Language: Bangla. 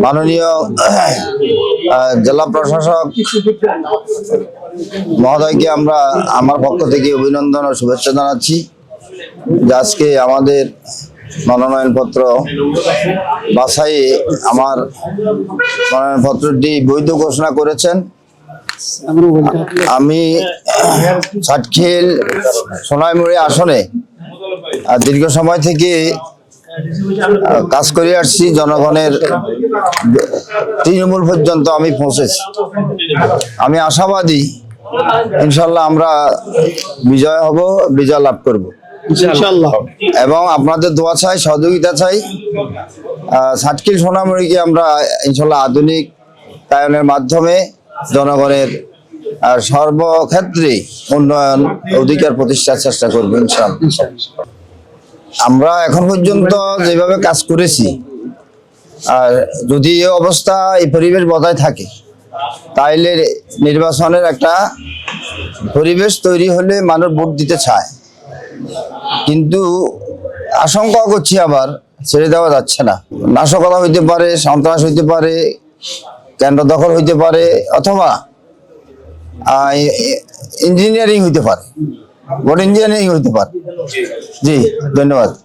মাননীয় জেলা প্রশাসক মহোদয়কে আমরা আমার পক্ষ থেকে অভিনন্দন ও শুভেচ্ছা জানাচ্ছি যে আজকে আমাদের মনোনয়নপত্র বাছাই আমার মনোনয়নপত্রটি বৈধ ঘোষণা করেছেন। আমি সাতখিল সোনাইমুড়ি আসনে দীর্ঘ সময় থেকে কাজ করে আসছি, জনগণের তৃণমূল পর্যন্ত আমি পৌঁছেছি। আমি আশাবাদী ইনশাল্লাহ আমরা বিজয় হব, বিজয় লাভ করব ইনশাল্লাহ, এবং আপনাদের দোয়া চাই, সহযোগিতা চাই। সাতখিল সোনাইমুড়িকে আমরা ইনশাল্লাহ আধুনিকায়নের মাধ্যমে জনগণের সর্বক্ষেত্রে উন্নয়ন অধিকার প্রতিষ্ঠার চেষ্টা করবো ইনশাআল্লাহ। আমরা এখন পর্যন্ত যেভাবে কাজ করেছি, আর যদি এই অবস্থা, এই পরিবেশ বজায় থাকে, তাইলে নির্বাচনের একটা পরিবেশ তৈরি হলে মানুষ ভোট দিতে চায়। কিন্তু আশঙ্কা করছি আবার ছেড়ে দেওয়া যাচ্ছে না। নাশকতা হইতে পারে, সন্ত্রাস হইতে পারে, কেন্দ্র দখল হইতে পারে, অথবা ইঞ্জিনিয়ারিং হইতে পারে, ভোট ইঞ্জিনিয়ারিং হইতে পারে। জি, ধন্যবাদ।